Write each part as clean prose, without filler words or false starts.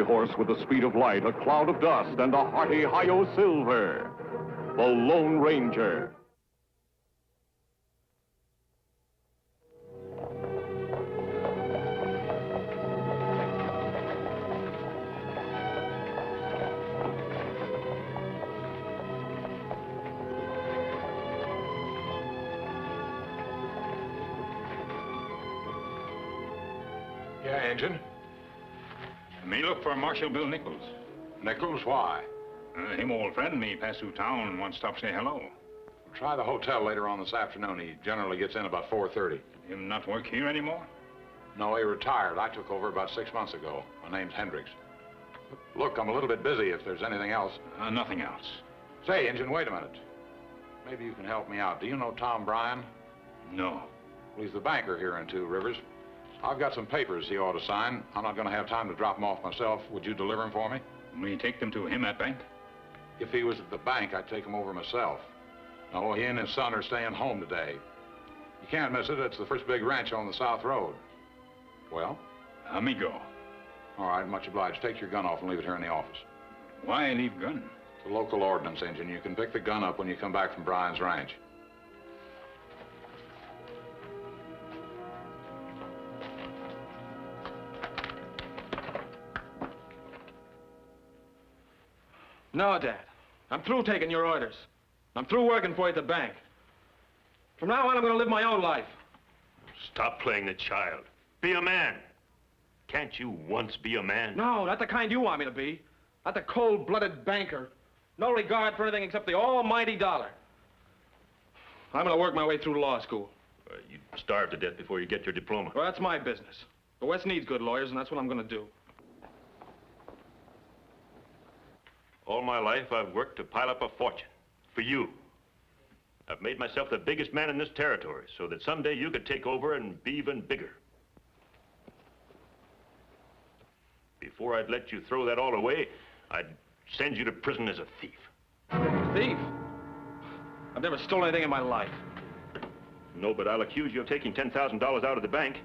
fiery horse with the speed of light, a cloud of dust, and a hearty hi-yo silver. The Lone Ranger. Yeah, Engine? Me look for Marshal Bill Nichols. Nichols, why? Him old friend me pass through town and want to stop say hello. Try the hotel later on this afternoon. He generally gets in about 4:30. Him not work here anymore? No, he retired. I took over about 6 months ago. My name's Hendrix. Look, I'm a little bit busy if there's anything else. Nothing else. Say, Engine, wait a minute. Maybe you can help me out. Do you know Tom Bryan? No. Well, he's the banker here in Two Rivers. I've got some papers he ought to sign. I'm not going to have time to drop them off myself. Would you deliver them for me? We take them to him at bank? If he was at the bank, I'd take them over myself. No, he and his son are staying home today. You can't miss it. It's the first big ranch on the South Road. Well? Let me go. All right, much obliged. Take your gun off and leave it here in the office. Why leave gun? It's a local ordinance, Engine. You can pick the gun up when you come back from Bryan's ranch. No, Dad. I'm through taking your orders. I'm through working for you at the bank. From now on, I'm going to live my own life. Stop playing the child. Be a man. Can't you once be a man? No, not the kind you want me to be. Not the cold-blooded banker. No regard for anything except the almighty dollar. I'm going to work my way through law school. You'd starve to death before you get your diploma. Well, that's my business. The West needs good lawyers, and that's what I'm going to do. All my life, I've worked to pile up a fortune. For you. I've made myself the biggest man in this territory, so that someday you could take over and be even bigger. Before I'd let you throw that all away, I'd send you to prison as a thief. Thief? I've never stolen anything in my life. No, but I'll accuse you of taking $10,000 out of the bank,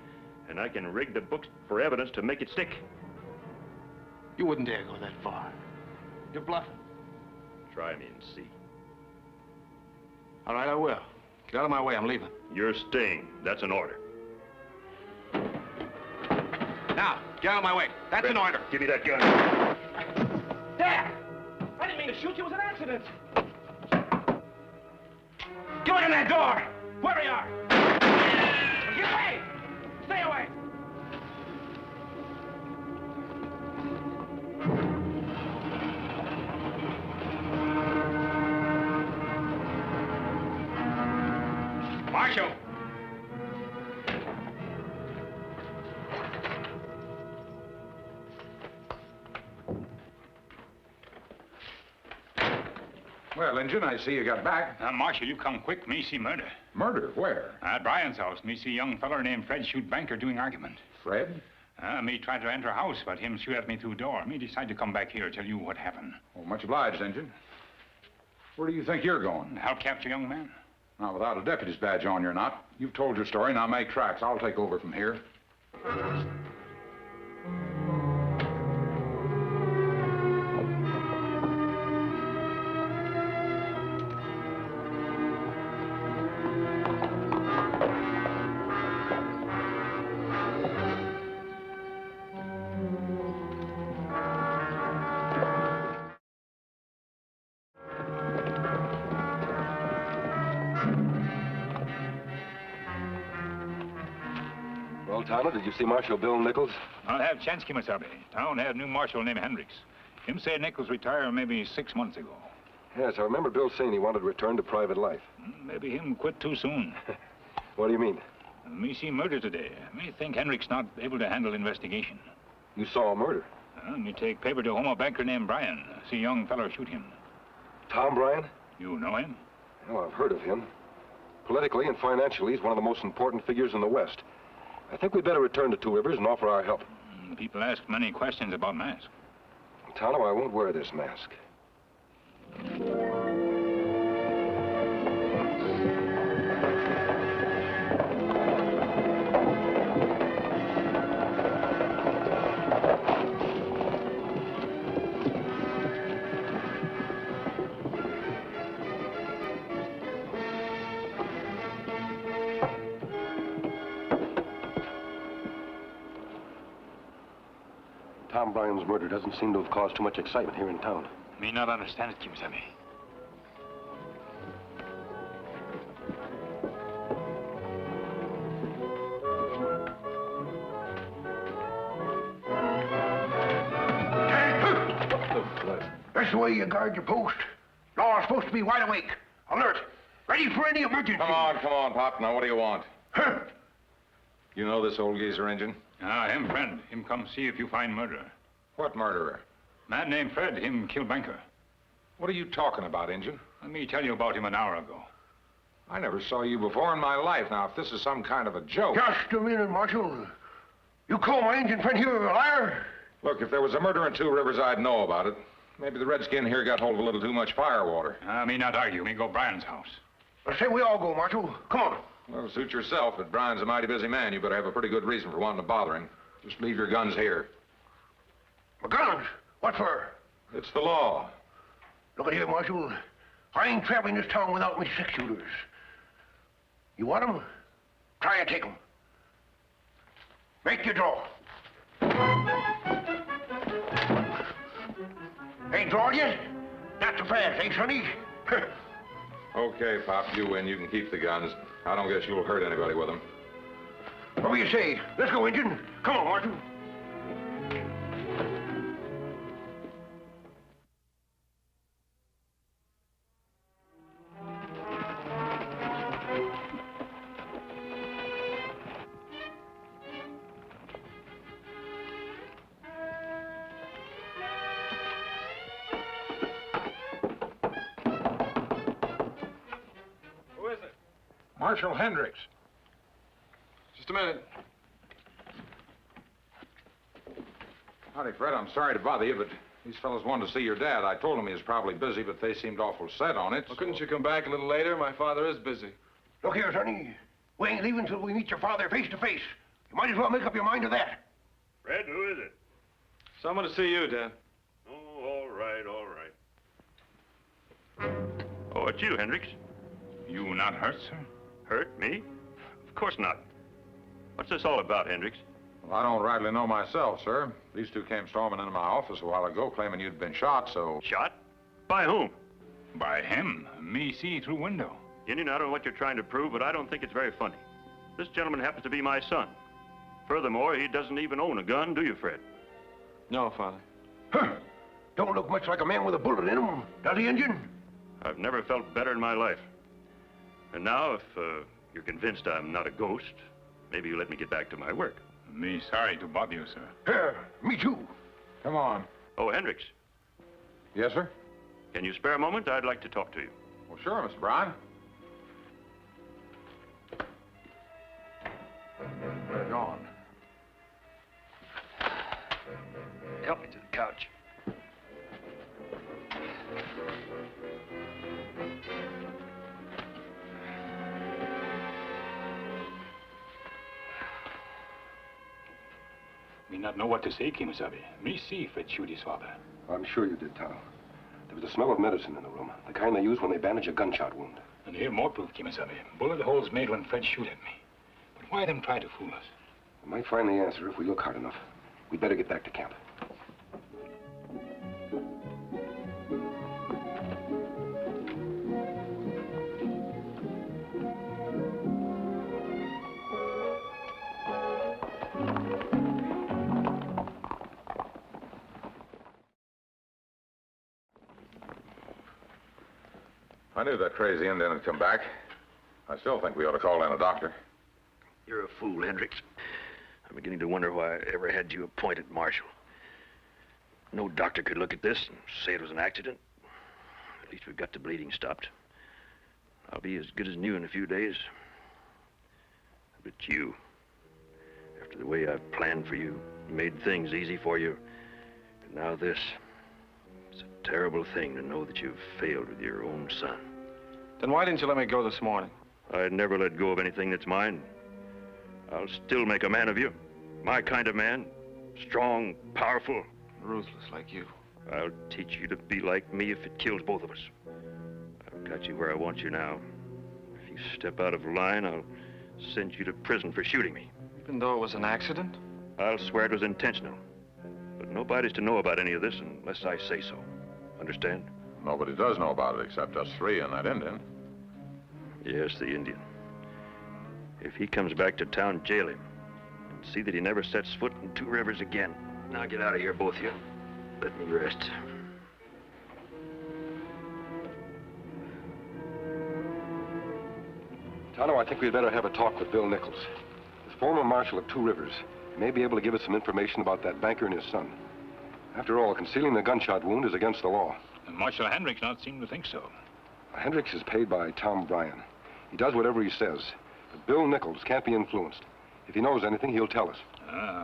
and I can rig the books for evidence to make it stick. You wouldn't dare go that far. You're bluffing. Try me and see. All right, I will. Get out of my way, I'm leaving. You're staying. That's an order. Now, get out of my way. That's an order. Give me that gun. Dad! I didn't mean to shoot you. It was an accident. Get away from that door! Wherever you are! Get away! Stay away! Marshal! Well, Engine, I see you got back. Marshal, you come quick. Me see murder. Murder? Where? At Bryant's house. Me see young feller named Fred shoot banker doing argument. Fred? Me tried to enter house, but him shoot at me through door. Me decide to come back here, tell you what happened. Oh, much obliged, Engine. Where do you think you're going? Help capture young man. Now, without a deputy's badge on, you're not. You've told your story, now make tracks. I'll take over from here. Well, Tonto, did you see Marshal Bill Nichols? I'll have chance, Kemo Sabe. Town had a new marshal named Hendrix. Him say Nichols retired maybe 6 months ago. Yes, I remember Bill saying he wanted to return to private life. Maybe him quit too soon. What do you mean? Me see murder today. Me think Hendrix not able to handle investigation. You saw a murder. Me take paper to home a banker named Bryant. See young feller shoot him. Tom Bryan? You know him? Oh, I've heard of him. Politically and financially, he's one of the most important figures in the West. I think we'd better return to Two Rivers and offer our help. People ask many questions about mask. Tonto, I won't wear this mask. Tom Bryan's murder doesn't seem to have caused too much excitement here in town. Me not understand it, Kemo Sabe. That's the way you guard your post. Law's supposed to be wide awake, alert, ready for any emergency. Come on, Pop. Now, what do you want? Huh. You know this old geezer engine? Ah, him friend. Him come see if you find murderer. What murderer? Man named Fred, him kill banker. What are you talking about, Injun? Let me tell you about him an hour ago. I never saw you before in my life. Now, if this is some kind of a joke... Just a minute, Marshal. You call my Indian friend here a liar? Look, if there was a murder in Two Rivers, I'd know about it. Maybe the redskin here got hold of a little too much firewater. Me not argue. Me go Bryant's house. I say we all go, Marshal. Come on. Well, suit yourself. If Brian's a mighty busy man, you better have a pretty good reason for wanting to bother him. Just leave your guns here. My guns? What for? It's the law. Look at here, Marshal. I ain't traveling this town without me six-shooters. You want 'em? Try and take 'em. Make your draw. Ain't drawn yet? Not so fast, eh, Sonny? Okay, Pop, you win. You can keep the guns. I don't guess you'll hurt anybody with them. What do you say? Let's go, Injun. Come on, Martin. Marshal Hendrix. Just a minute. Howdy, Fred. I'm sorry to bother you, but these fellows wanted to see your dad. I told them he was probably busy, but they seemed awful set on it. Well, couldn't you come back a little later? My father is busy. Look here, Sonny. We ain't leaving till we meet your father face to face. You might as well make up your mind to that. Fred, who is it? Someone to see you, Dad. Oh, all right, all right. Oh, it's you, Hendrix. You not hurt, sir? Hurt? Me? Of course not. What's this all about, Hendrix? Well, I don't rightly know myself, sir. These two came storming into my office a while ago, claiming you'd been shot, so... Shot? By whom? By him. Me see through window. Indian, I don't know what you're trying to prove, but I don't think it's very funny. This gentleman happens to be my son. Furthermore, he doesn't even own a gun, do you, Fred? No, Father. Huh. Don't look much like a man with a bullet in him, does he, Injun? I've never felt better in my life. And now, if you're convinced I'm not a ghost, maybe you let me get back to my work. Me sorry to bother you, sir. Me too. Come on. Oh, Hendrix, Yes, sir? can you spare a moment? I'd like to talk to you. Well, sure, Mr. Bryan. They're gone. Help me to the couch. Me not know what to say, Kemo Sabe. Me see Fred shoot his father. I'm sure you did, Tom. There was a smell of medicine in the room, the kind they use when they bandage a gunshot wound. And here more proof, Kemo Sabe. Bullet holes made when Fred shoot at me. But why them try to fool us? We might find the answer if we look hard enough. We'd better get back to camp. I knew that crazy Indian had come back. I still think we ought to call in a doctor. You're a fool, Hendrix. I'm beginning to wonder why I ever had you appointed marshal. No doctor could look at this and say it was an accident. At least we've got the bleeding stopped. I'll be as good as new in a few days. But you, after the way I've planned for you, made things easy for you, and now this. It's a terrible thing to know that you've failed with your own son. Then why didn't you let me go this morning? I'd never let go of anything that's mine. I'll still make a man of you. My kind of man. Strong, powerful. Ruthless like you. I'll teach you to be like me if it kills both of us. I've got you where I want you now. If you step out of line, I'll send you to prison for shooting me. Even though it was an accident? I'll swear it was intentional. But Nobody's to know about any of this unless I say so. Understand? Nobody does know about it except us three and that Indian. Yes, the Indian. If he comes back to town, jail him. And see that he never sets foot in Two Rivers again. Now get out of here, both of you. Let me rest. Tonto, I think we'd better have a talk with Bill Nichols. As former marshal of Two Rivers, he may be able to give us some information about that banker and his son. After all, concealing the gunshot wound is against the law. And Marshal Hendrix not seem to think so. Hendrix is paid by Tom Bryan. He does whatever he says. But Bill Nichols can't be influenced. If he knows anything, he'll tell us.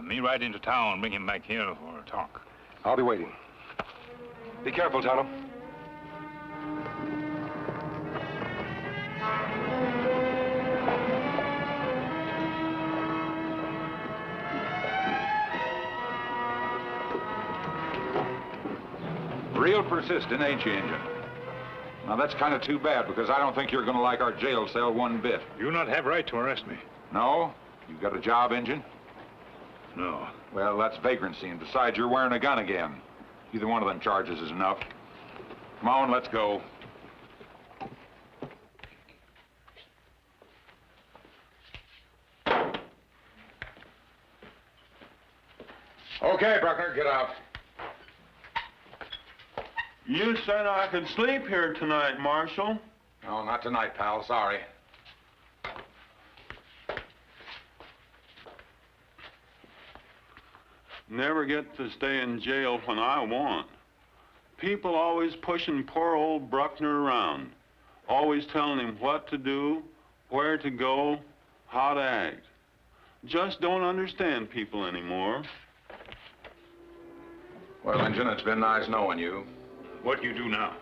Me ride into town, bring him back here for a talk. I'll be waiting. Be careful, Tonto. Real persistent, ain't you, Injun? Now, that's kind of too bad, because I don't think you're going to like our jail cell one bit. You not have right to arrest me. No? You got a job, Injun? No. Well, that's vagrancy, and besides, you're wearing a gun again. Either one of them charges is enough. Come on, let's go. Okay, Bruckner, get out. You said I could sleep here tonight, Marshal. No, not tonight, pal. Sorry. Never get to stay in jail when I want. People always pushing poor old Bruckner around. Always telling him what to do, where to go, how to act. Just don't understand people anymore. Well, Injun, it's been nice knowing you. What you do now?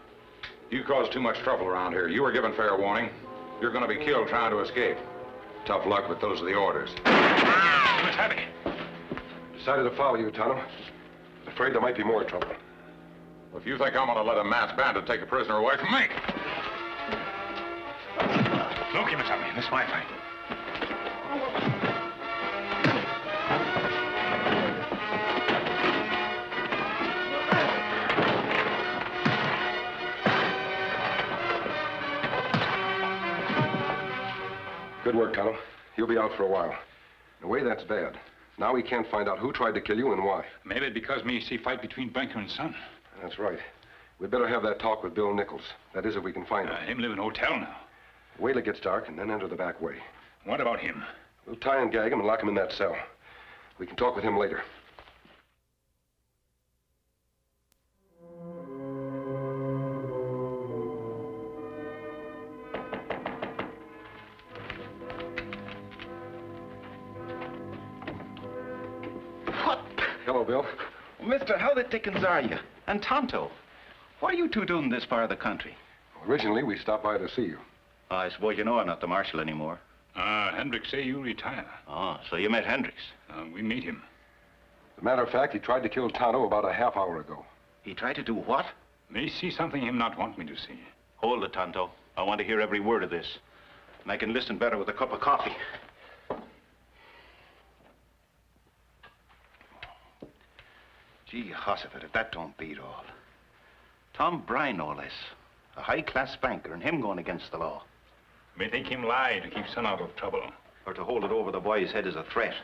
You caused too much trouble around here. You were given fair warning. You're going to be killed trying to escape. Tough luck, but those are the orders. What's happening? Decided to follow you, Tonto. Afraid there might be more trouble. If you think I'm going to let a masked bandit take a prisoner away from me... No, Kemo Sabe, this is my fight. Good work, Tonto. You'll be out for a while. In a way, that's bad. Now we can't find out who tried to kill you and why. Maybe because me see fight between banker and son. That's right. We'd better have that talk with Bill Nichols. That is, if we can find him. Him live in a hotel now. Wait till it gets dark and then enter the back way. What about him? We'll tie and gag him and lock him in that cell. We can talk with him later. What? Hello, Bill. Mister, how the dickens are you? And Tonto? What are you two doing this part of the country? Originally, we stopped by to see you. I suppose you know I'm not the marshal anymore. Hendrix say you retire. Oh, so you met Hendrix. We meet him. As a matter of fact, he tried to kill Tonto about a half hour ago. He tried to do what? May see something him not want me to see. Hold it, Tonto. I want to hear every word of this. And I can listen better with a cup of coffee. Gee, Hossiford, if that don't beat all. Tom Bryan, no less. A high-class banker, and him going against the law. May think him lie to keep son out of trouble. Or to hold it over the boy's head as a threat.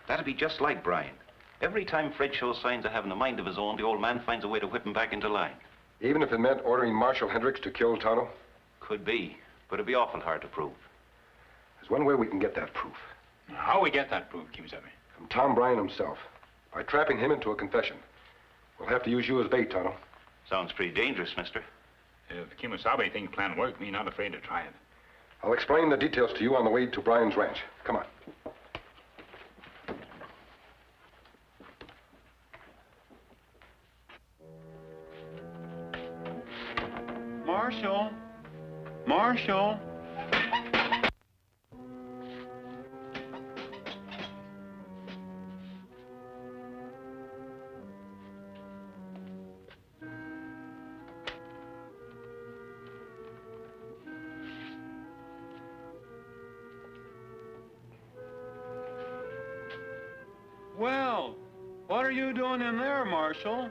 That'd be just like Bryan. Every time Fred shows signs of having a mind of his own, the old man finds a way to whip him back into line. Even if it meant ordering Marshal Hendrix to kill Tonto? Could be, but it'd be awful hard to prove. There's one way we can get that proof. How we get that proof, Kemo Sabe? From Tom Bryan himself. By trapping him into a confession. We'll have to use you as bait, Tonto. Sounds pretty dangerous, mister. If Kemo Sabe think plan work, me not afraid to try it. I'll explain the details to you on the way to Bryan's ranch. Come on. Marshal? Marshal? Well, What are you doing in there, Marshal?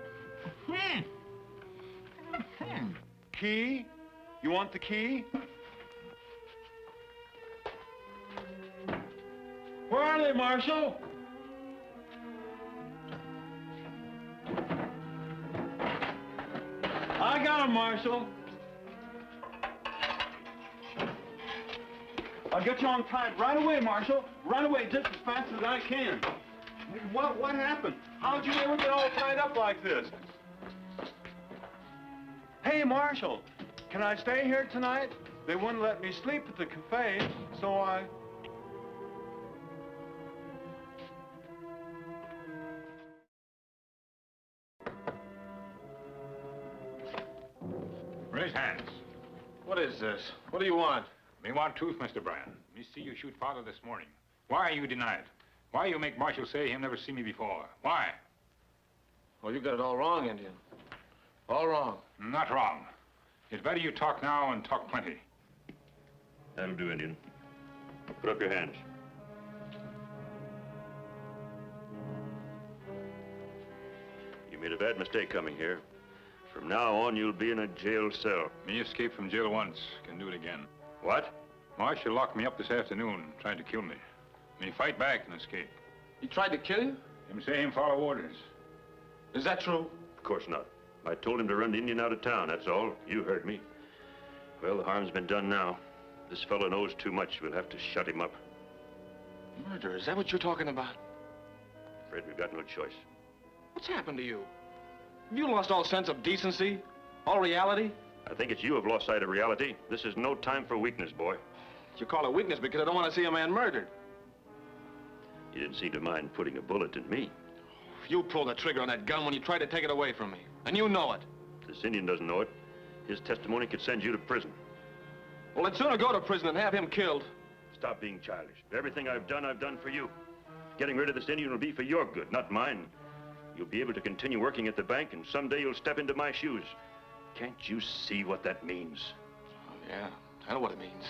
Key? You want the key? Where are they, Marshal? I got them, Marshal. I'll get you on tight right away, Marshal. Right away, just as fast as I can. What happened? How'd you ever get all tied up like this? Hey, Marshal, can I stay here tonight? They wouldn't let me sleep at the cafe, so I... Raise hands. What is this? What do you want? Me want truth, Mr. Bryant. Me see you shoot father this morning. Why you deny it? Why you make Marshal say him never see me before? Why? Well, you got it all wrong, Indian. All wrong. Not wrong. It's better you talk now and talk plenty. That'll do, Indian. Put up your hands. You made a bad mistake coming here. From now on, you'll be in a jail cell. Me escaped from jail once. Can do it again. What? Marshal locked me up this afternoon, tried to kill me. Me fight back and escape. He tried to kill you? Him say him follow orders. Is that true? Of course not. I told him to run the Indian out of town, that's all. You heard me. Well, the harm's been done now. This fellow knows too much. We'll have to shut him up. Murder, is that what you're talking about? Fred, we've got no choice. What's happened to you? Have you lost all sense of decency? All reality? I think it's you who have lost sight of reality. This is no time for weakness, boy. You call it weakness because I don't want to see a man murdered. You didn't seem to mind putting a bullet in me. You pulled the trigger on that gun when you tried to take it away from me. And you know it. This Indian doesn't know it. His testimony could send you to prison. Well, I'd sooner go to prison than have him killed. Stop being childish. Everything I've done for you. Getting rid of this Indian will be for your good, not mine. You'll be able to continue working at the bank, and someday you'll step into my shoes. Can't you see what that means? Oh, yeah, I know what it means.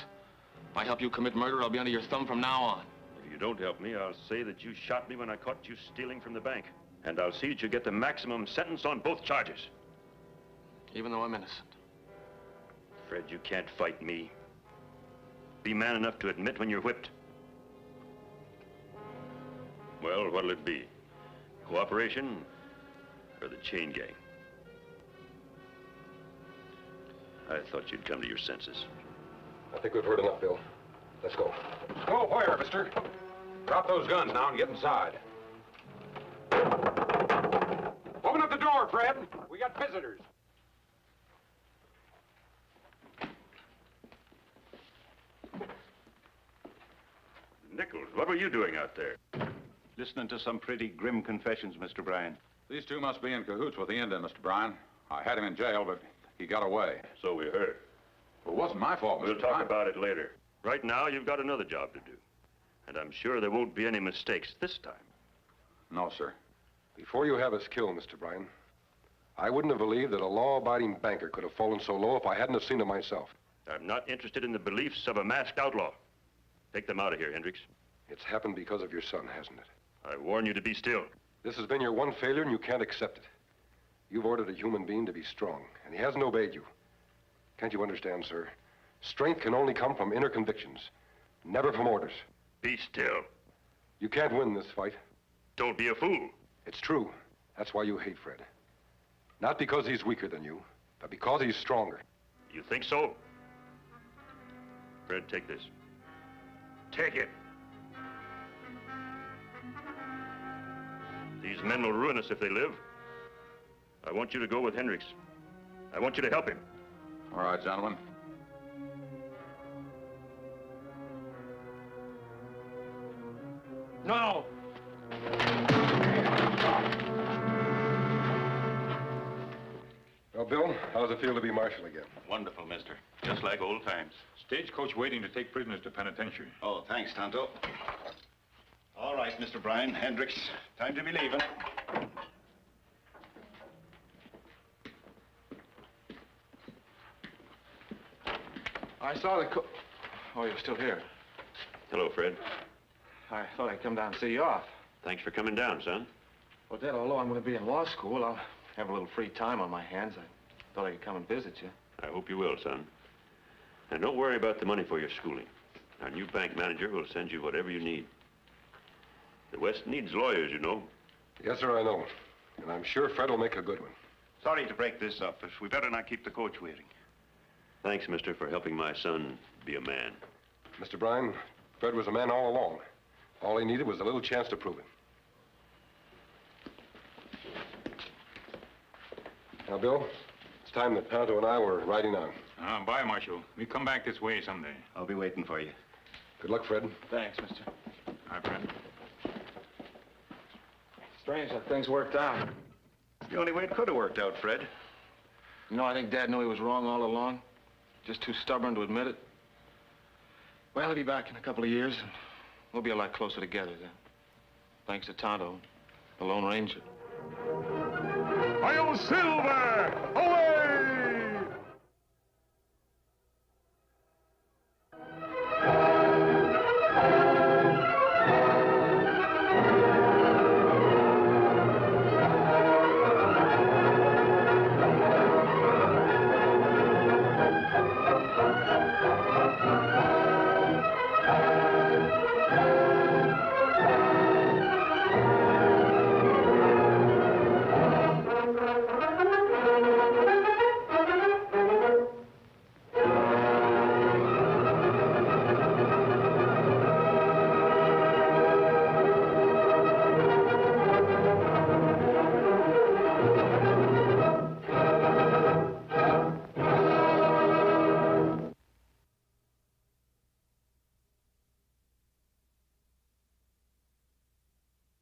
If I help you commit murder, I'll be under your thumb from now on. If you don't help me, I'll say that you shot me when I caught you stealing from the bank. And I'll see that you get the maximum sentence on both charges. Even though I'm innocent. Fred, you can't fight me. Be man enough to admit when you're whipped. Well, what'll it be? Cooperation or the chain gang? I thought you'd come to your senses. I think we've heard enough, Bill. Let's go. Go where, mister? Drop those guns now and get inside. Open up the door, Fred. We got visitors. Nichols, what were you doing out there? Listening to some pretty grim confessions, Mr. Bryant. These two must be in cahoots with the Indian, Mr. Bryant. I had him in jail, but he got away. So we heard. Well, it wasn't my fault, Mr. We'll talk Bryant. about it later. Right now, you've got another job to do. And I'm sure there won't be any mistakes this time. No, sir. Before you have us killed, Mr. Bryan, I wouldn't have believed that a law-abiding banker could have fallen so low if I hadn't have seen it myself. I'm not interested in the beliefs of a masked outlaw. Take them out of here, Hendrix. It's happened because of your son, hasn't it? I warn you to be still. This has been your one failure, and you can't accept it. You've ordered a human being to be strong, and he hasn't obeyed you. Can't you understand, sir? Strength can only come from inner convictions, never from orders. Be still. You can't win this fight. Don't be a fool. It's true. That's why you hate Fred. Not because he's weaker than you, but because he's stronger. You think so? Fred, take this. Take it. These men will ruin us if they live. I want you to go with Hendrix. I want you to help him. All right, gentlemen. No! Well, Bill, how does it feel to be marshal again? Wonderful, mister. Just like old times. Stagecoach waiting to take prisoners to penitentiary. Oh, thanks, Tonto. All right, Mr. Bryan, Hendrix, time to be leaving. I saw the Oh, you're still here. Hello, Fred. I thought I'd come down and see you off. Thanks for coming down, son. Well, Dad, although I'm going to be in law school, I'll have a little free time on my hands. I thought I could come and visit you. I hope you will, son. And don't worry about the money for your schooling. Our new bank manager will send you whatever you need. The West needs lawyers, you know. Yes, sir, I know. And I'm sure Fred will make a good one. Sorry to break this up, but we better not keep the coach waiting. Thanks, mister, for helping my son be a man. Mr. Bryan, Fred was a man all along. All he needed was a little chance to prove it. Now, Bill, it's time that Tonto and I were riding on. Bye, Marshal. We come back this way someday. I'll be waiting for you. Good luck, Fred. Thanks, mister. Bye, Fred. Strange how things worked out. The only way it could have worked out, Fred. You know, I think Dad knew he was wrong all along. Just too stubborn to admit it. Well, he'll be back in a couple of years, and we'll be a lot closer together then. Thanks to Tonto, the Lone Ranger. Hayo Silver! Away!